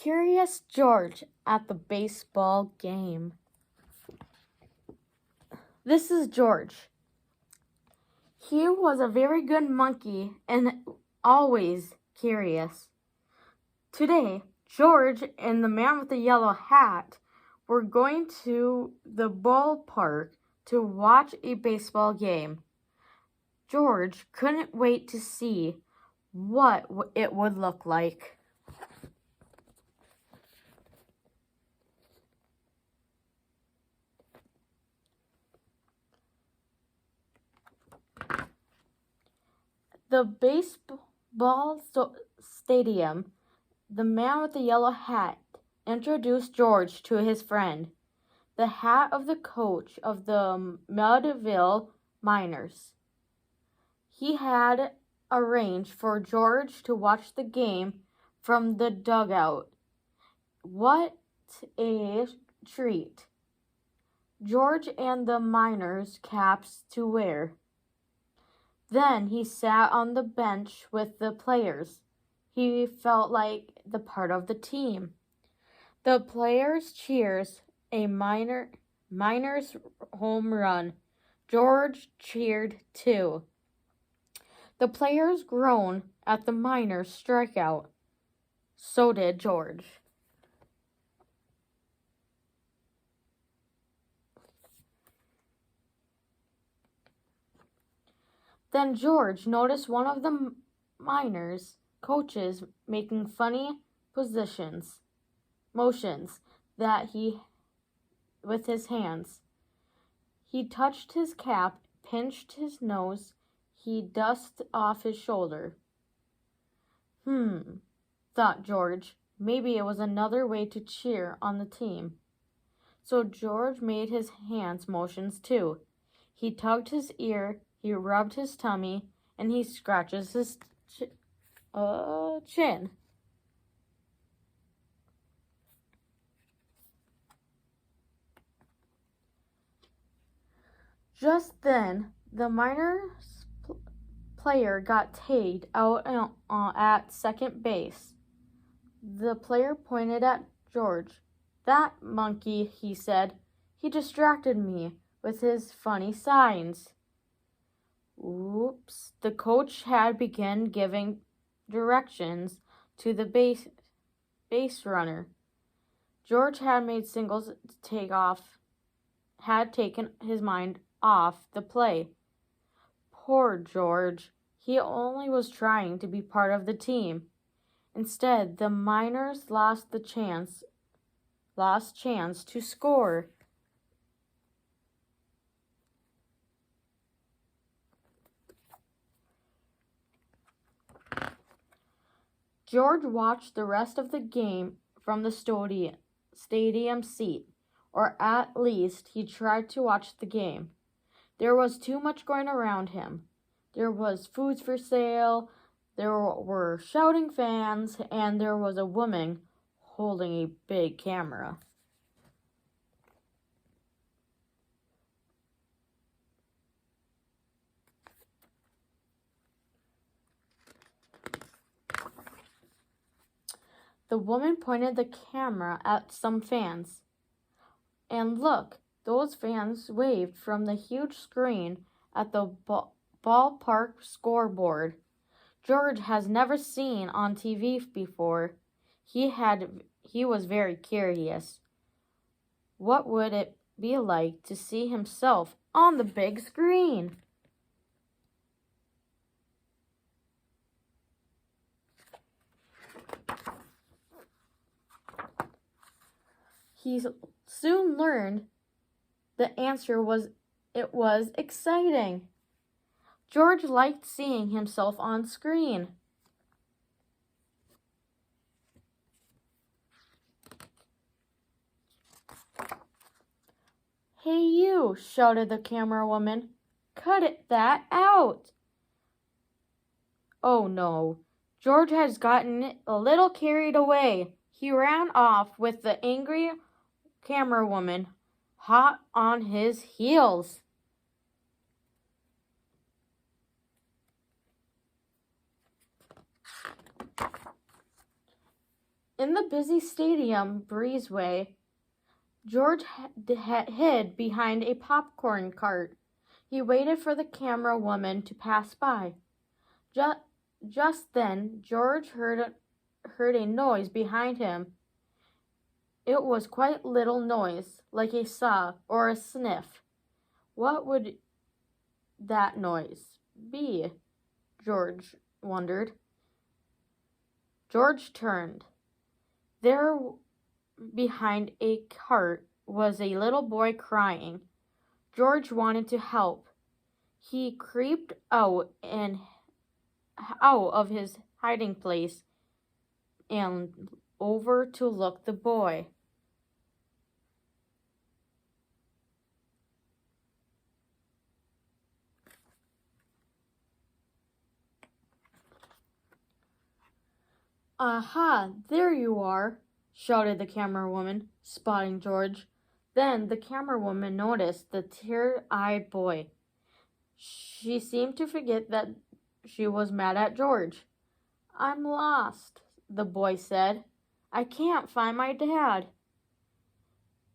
Curious George at the baseball game. This is George. He was a very good monkey and always curious. Today, George and the man with the yellow hat were going to the ballpark to watch a baseball game. George couldn't wait to see what it would look like. The baseball stadium, the man with the yellow hat introduced George to his friend, the hat of the coach of the Mudville Miners. He had arranged for George to watch the game from the dugout. What a treat! George and the Miners' caps to wear. Then he sat on the bench with the players. He felt like the part of the team. The players cheers a Miners home run. George cheered too. The players groaned at the Miners' strikeout. So did George. Then George noticed one of the Miners' coaches making funny motions with his hands. He touched his cap, pinched his nose, he dusted off his shoulder. Thought George. Maybe it was another way to cheer on the team. So George made his hands motions too. He tugged his ear, he rubbed his tummy, and he scratches his chin. Just then, the Miners player got tagged out at second base. The player pointed at George. That monkey, he said. He distracted me with his funny signs. Oops. The coach had begun giving directions to the base runner. George had made singles had taken his mind off the play. Poor George. He only was trying to be part of the team. Instead, the Miners lost chance to score. George watched the rest of the game from the stadium seat, or at least he tried to watch the game. There was too much going around him. There was food for sale, there were shouting fans, and there was a woman holding a big camera. The woman pointed the camera at some fans. And look, those fans waved from the huge screen at the ballpark scoreboard. George has never seen on TV before. He was very curious. What would it be like to see himself on the big screen? He soon learned the answer was it was exciting. George liked seeing himself on screen. Hey you, shouted the camera woman. Cut that out. Oh no, George has gotten a little carried away. He ran off with the angry camera woman hot on his heels. In the busy stadium breezeway, George hid behind a popcorn cart. He waited for the camera woman to pass by. Just then, George heard a noise behind him. It was quite little noise, like a sob or a sniff. What would that noise be? George wondered. George turned. There, behind a cart, was a little boy crying. George wanted to help. He creeped out of his hiding place and over to look the boy. Aha, there you are, shouted the camera woman, spotting George. Then the camera woman noticed the tear-eyed boy. She seemed to forget that she was mad at George. I'm lost, the boy said. I can't find my dad.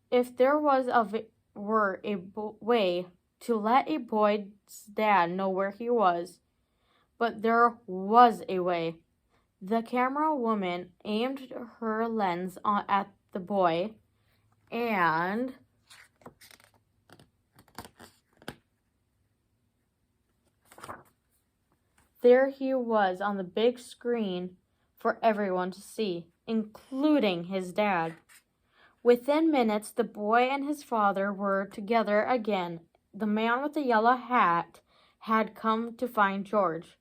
If there were a way to let a boy's dad know where he was, but there was a way. The camera woman aimed her lens at the boy, and there he was on the big screen for everyone to see, including his dad. Within minutes, the boy and his father were together again. The man with the yellow hat had come to find George.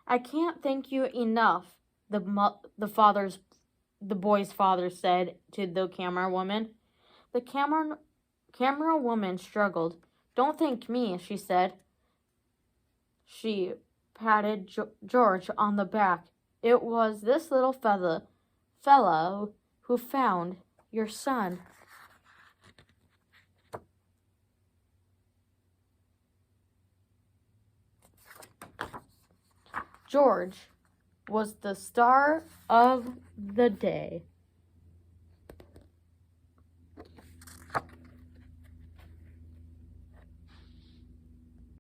I can't thank you enough, the boy's father said to the camera woman. The camera woman struggled. Don't thank me, she said. She patted George on the back. It was this little fellow who found your son. George was the star of the day.